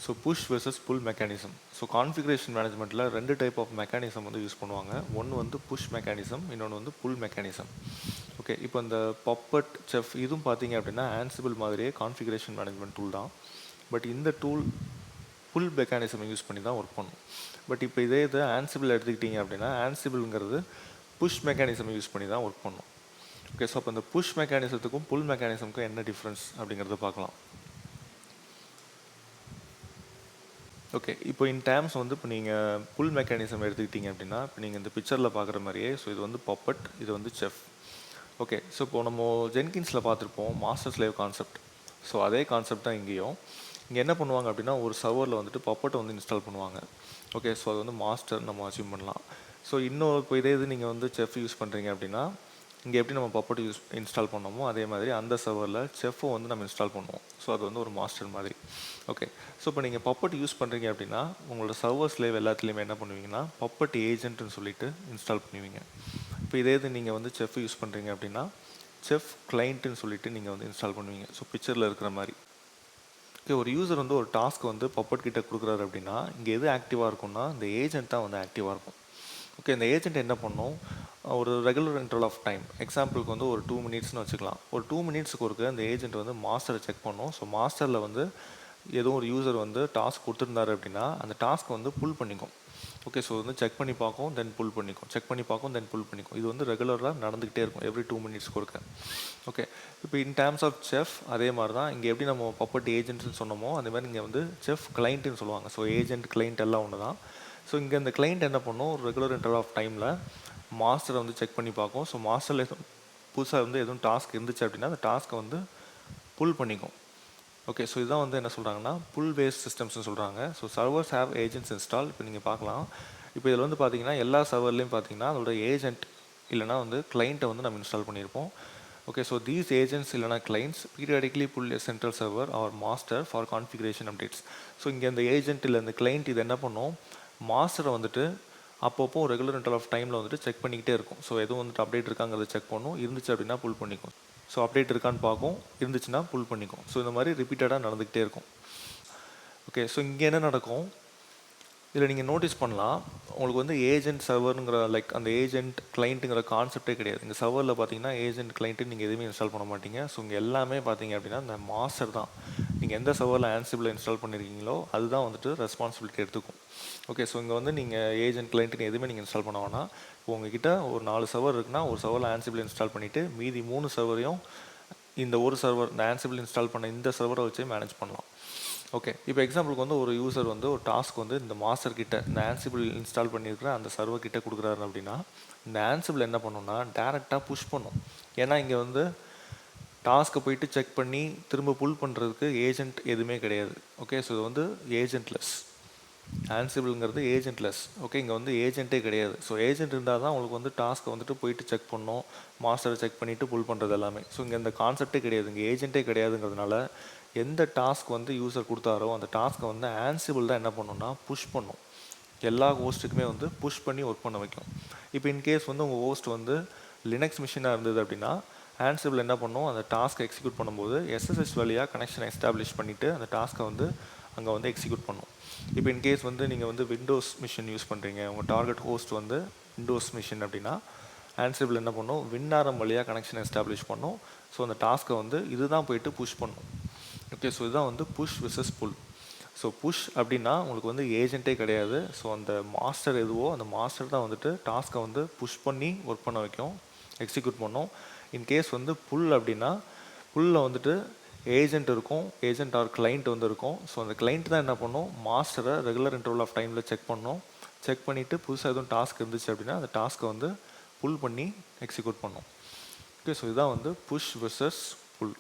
So push versus pull mechanism. So configuration மேனேஜ்மெண்ட்டில் 2 type of mechanism வந்து use பண்ணுவாங்க. ஒன்று வந்து புஷ் மெக்கானிசம், இன்னொன்று வந்து புல் மெக்கானிசம். ஓகே, இப்போ இந்த பப்பட் செஃப் இதுவும் பார்த்தீங்க அப்படின்னா ஆன்சிபிள் மாதிரியே கான்ஃபிகரேஷன் மேனேஜ்மெண்ட் டூல் தான். பட் இந்த டூல் புல் மெக்கானிசம் யூஸ் பண்ணி தான் ஒர்க் பண்ணும். பட் இப்போ இதே இது ஆன்சிபிள் எடுத்துக்கிட்டிங்க அப்படின்னா ஆன்சிபிள்ங்கிறது புஷ் மெக்கானிசம் யூஸ் பண்ணி தான் ஒர்க் பண்ணும். ஓகே, ஸோ அப்போ இந்த புஷ் மெக்கானிசத்துக்கும் புல் மெக்கானிசமுக்கும் என்ன டிஃப்ரென்ஸ் அப்படிங்கிறத பார்க்கலாம். ஓகே, இப்போ இன் டேர்ம்ஸ் வந்து இப்போ நீங்கள் புல் மெக்கானிசம் எடுத்துக்கிட்டிங்க அப்படின்னா இப்போ நீங்கள் இந்த பிக்சரில் பார்க்குற மாதிரியே ஸோ இது வந்து பப்பட், இது வந்து செஃப். ஓகே, ஸோ இப்போது நம்ம ஜென்கின்ஸில் பார்த்துருப்போம் மாஸ்டர் ஸ்லேவ் கான்செப்ட். ஸோ அதே கான்செப்ட் தான் இங்கேயும். இங்கே என்ன பண்ணுவாங்க அப்படின்னா ஒரு சர்வரில் வந்துட்டு பப்பட்டை வந்து இன்ஸ்டால் பண்ணுவாங்க. ஓகே, ஸோ அது வந்து மாஸ்டர் நம்ம அச்சீவ் பண்ணலாம். ஸோ இன்னும் இப்போ இதே இது நீங்கள் வந்து செஃப் யூஸ் பண்ணுறீங்க அப்படின்னா இங்கே எப்படி நம்ம பப்பட் இன்ஸ்டால் பண்ணோமோ அதே மாதிரி அந்த சர்வரில் செஃப்பை வந்து நம்ம இன்ஸ்டால் பண்ணுவோம். ஸோ அது வந்து ஒரு மாஸ்டர் மாதிரி. ஓகே, ஸோ இப்போ நீங்கள் பப்பட் யூஸ் பண்ணுறீங்க அப்படின்னா உங்களோட சர்வர் ஸ்லேவ் எல்லாத்துலேயுமே என்ன பண்ணுவீங்கன்னா பப்பட் ஏஜென்ட்னு சொல்லிட்டு இன்ஸ்டால் பண்ணுவீங்க. இப்போ இதே இது நீங்கள் வந்து செஃப் யூஸ் பண்ணுறீங்க அப்படின்னா செஃப் கிளைண்ட்டுன்னு சொல்லிட்டு நீங்கள் வந்து இன்ஸ்டால் பண்ணுவீங்க. ஸோ பிக்சரில் இருக்கிற மாதிரி. ஓகே, ஒரு யூசர் வந்து ஒரு டாஸ்க் வந்து பப்பட் கிட்ட கொடுக்குறாரு அப்படின்னா இங்கே எது ஆக்டிவாக இருக்கும்னா இந்த ஏஜென்ட் தான் வந்து ஆக்டிவாக இருக்கும். ஓகே, இந்த ஏஜென்ட் என்ன பண்ணும், ஒரு ரெகுலர் இன்டர்வல் ஆஃப் டைம், எக்ஸாம்பிளுக்கு வந்து ஒரு 2 மினிட்ஸ்னு வச்சுக்கலாம். ஒரு 2 மினிட்ஸுக்கு ஒருக்க அந்த ஏஜென்ட் வந்து மாஸ்டரை செக் பண்ணும். ஸோ மாஸ்டரில் வந்து ஏதோ ஒரு யூசர் வந்து டாஸ்க் கொடுத்துருந்தாரு அப்படின்னா அந்த டாஸ்க் வந்து புல் பண்ணிக்கும். ஓகே, ஸோ வந்து செக் பண்ணி பார்க்கும், தென் புல் பண்ணிக்கும், செக் பண்ணி பார்க்கும், தென் புல் பண்ணிக்கும். இது வந்து ரெகுலராக நடந்துக்கிட்டே இருக்கும் எவ்ரி 2 மினிட்ஸ்க்கு ஒருக்க. ஓகே, இப்போ இன் டேர்ம்ஸ் ஆஃப் செஃப் அதே மாதிரி தான் இங்கே எப்படி நம்ம பப்பட் ஏஜென்ட்னு சொன்னோமோ அதே மாதிரி இங்கே வந்து செஃப் கிளைண்ட்டுன்னு சொல்லுவாங்க. ஸோ ஏஜென்ட் கிளைண்ட் எல்லாம் ஒன்று தான். ஸோ இங்கே இந்த கிளைண்ட் என்ன பண்ணும், ஒரு ரெகுலர் இன்டர்வல் ஆஃப் டைமில் மாஸ்டரை வந்து செக் பண்ணி பார்க்கும். ஸோ மாஸ்டரில் எதுவும் புதுசாக வந்து எதுவும் டாஸ்க் இருந்துச்சு அப்படின்னா அந்த டாஸ்க்கை வந்து புல் பண்ணிக்கும். ஓகே, ஸோ இதுதான் வந்து என்ன சொல்கிறாங்கன்னா புல் பேஸ்ட் சிஸ்டம்ஸ்னு சொல்கிறாங்க. So servers have agents install. இப்போ நீங்கள் பார்க்கலாம், இப்போ இதில் வந்து பார்த்தீங்கன்னா எல்லா சர்வர்லேயும் பார்த்தீங்கன்னா அதோட ஏஜென்ட் இல்லைனா வந்து கிளைண்ட்டை வந்து நம்ம இன்ஸ்டால் பண்ணியிருப்போம். ஓகே, ஸோ தீஸ் ஏஜென்ட்ஸ் இல்லைனா clients periodically pull a central server or master for configuration updates. So இங்கே இந்த ஏஜென்ட் இல்லை இந்த கிளைண்ட் இது என்ன பண்ணும், மாஸ்டரை வந்துட்டு அப்பப்போ ரெகுலர் இன்டர்வல் ஆஃப் டைமில் வந்துட்டு செக் பண்ணிக்கிட்டே இருக்கும். ஸோ எதுவும் வந்துட்டு அப்டேட் இருக்காங்கிறத செக் பண்ணும், இருந்துச்சு அப்படின்னா புல் பண்ணிக்கும். ஸோ அப்டேட் இருக்கான்னு பார்க்கும், இருந்துச்சுன்னா புல் பண்ணிக்கும். ஸோ இந்த மாதிரி ரிப்பீட்டடாக நடந்துக்கிட்டே இருக்கும். ஓகே, ஸோ இங்கே என்ன நடக்கும், இதில் நீங்கள் நோட்டீஸ் பண்ணலாம், உங்களுக்கு வந்து ஏஜென்ட் சர்வருங்கிற லைக் அந்த ஏஜென்ட் கிளைண்ட்டுங்கிற கான்செப்டே கிடையாது. இங்கே சர்வரில் பார்த்தீங்கன்னா ஏஜென்ட் கிளைண்ட்டு நீங்கள் எதுவுமே இன்ஸ்டால் பண்ண மாட்டீங்க. ஸோ இங்கே எல்லாமே பார்த்தீங்க அப்படின்னா இந்த மாஸ்டர் தான். நீங்கள் எந்த சர்வரில் ஆன்சிபிள் இன்ஸ்டால் பண்ணியிருக்கீங்களோ அதுதான் வந்துட்டு ரெஸ்பான்சிபிலிட்டி எடுத்துக்கும். ஓகே, ஸோ இங்கே வந்து நீங்கள் ஏஜென்ட் கிளைண்ட்டுக்கு எதுவுமே நீங்கள் இன்ஸ்டால் பண்ண வேணாம். இப்போ உங்ககிட்ட ஒரு 4 சர்வர் இருக்குன்னா ஒரு சர்வரில் ஆன்சிபிள் இன்ஸ்டால் பண்ணிவிட்டு மீதி 3 சர்வரையும் இந்த ஒரு சர்வர் இந்த ஆன்சிபிள் இன்ஸ்டால் பண்ண இந்த சர்வரை வச்சு மேனேஜ் பண்ணலாம். ஓகே, இப்போ எக்ஸாம்பிளுக்கு வந்து ஒரு யூசர் வந்து ஒரு டாஸ்க் வந்து இந்த மாஸ்டர் கிட்ட இந்த ஆன்சிபிள் இன்ஸ்டால் பண்ணியிருக்கிற அந்த சர்வர் கிட்ட கொடுக்குறாரு அப்படின்னா இந்த ஆன்சிபிள் என்ன பண்ணுன்னா டேரெக்டாக புஷ் பண்ணும். ஏன்னா இங்கே வந்து டாஸ்க்கை போயிட்டு செக் பண்ணி திரும்ப புல் பண்ணுறதுக்கு ஏஜென்ட் எதுவுமே கிடையாது. ஓகே, ஸோ இது வந்து ஏஜென்ட்லெஸ். ஆன்சிபிள்ங்கிறது ஏஜென்ட்லெஸ். ஓகே, இங்கே வந்து ஏஜென்ட்டே கிடையாது. ஸோ ஏஜென்ட் இருந்தால் தான் உங்களுக்கு வந்து டாஸ்க்கை வந்துட்டு போயிட்டு செக் பண்ணணும், மாஸ்டரை செக் பண்ணிவிட்டு புல் பண்ணுறது எல்லாமே. ஸோ இங்கே இந்த கான்செப்டே கிடையாது, இங்கே ஏஜென்ட்டே கிடையாதுங்கிறதுனால எந்த டாஸ்க் வந்து யூசர் கொடுத்தாரோ அந்த டாஸ்க்கை வந்து ஆன்சிபிள் தான் என்ன பண்ணணும்னா புஷ் பண்ணும். எல்லா ஹோஸ்ட்டுக்குமே வந்து புஷ் பண்ணி ஒர்க் பண்ண வைக்கும். இப்போ இன்கேஸ் வந்து உங்கள் ஹோஸ்ட் வந்து லினக்ஸ் மிஷினாக இருந்தது அப்படின்னா ஆன்சிபிள் என்ன பண்ணும், அந்த டாஸ்க்கை எக்ஸிக்யூட் பண்ணும்போது எஸ்எஸ்எஸ் வழியாக கனெக்ஷன் எஸ்டாப்ளிஷ் பண்ணிவிட்டு அந்த டாஸ்க்கை வந்து அங்கே வந்து எக்ஸிக்யூட் பண்ணும். இப்போ இன்கேஸ் வந்து நீங்கள் வந்து விண்டோஸ் மிஷின் யூஸ் பண்ணுறீங்க, உங்கள் டார்கெட் ஹோஸ்ட் வந்து விண்டோஸ் மிஷின் அப்படின்னா ஆன்சிபிள் என்ன பண்ணும், வின்னாரம் வழியாக கனெக்ஷன் எஸ்டாப்ளிஷ் பண்ணும். ஸோ அந்த டாஸ்க்கை வந்து இதுதான் போயிட்டு புஷ் பண்ணும். ஓகே, ஸோ இதுதான் வந்து புஷ் விசஸ் புல். ஸோ புஷ் அப்படின்னா உங்களுக்கு வந்து ஏஜென்ட்டே கிடையாது. ஸோ அந்த மாஸ்டர் எதுவோ அந்த மாஸ்டர் தான் வந்துட்டு டாஸ்க்கை வந்து புஷ் பண்ணி ஒர்க் பண்ண வைக்கும், எக்ஸிக்யூட் பண்ணும். இன்கேஸ் வந்து புல் அப்படின்னா புல்லில் வந்துட்டு ஏஜென்ட் இருக்கும், ஏஜென்ட் ஆர் கிளைண்ட் வந்து இருக்கும். ஸோ அந்த கிளைண்ட் தான் என்ன பண்ணும், மாஸ்டரை ரெகுலர் இன்டர்வல் ஆஃப் டைமில் செக் பண்ணும், செக் பண்ணிவிட்டு புதுசாக எதுவும் டாஸ்க் இருந்துச்சு அப்படின்னா அந்த டாஸ்க்கை வந்து புல் பண்ணி எக்ஸிக்யூட் பண்ணும். ஓகே, ஸோ இதுதான் வந்து புஷ் விசஸ் புல்.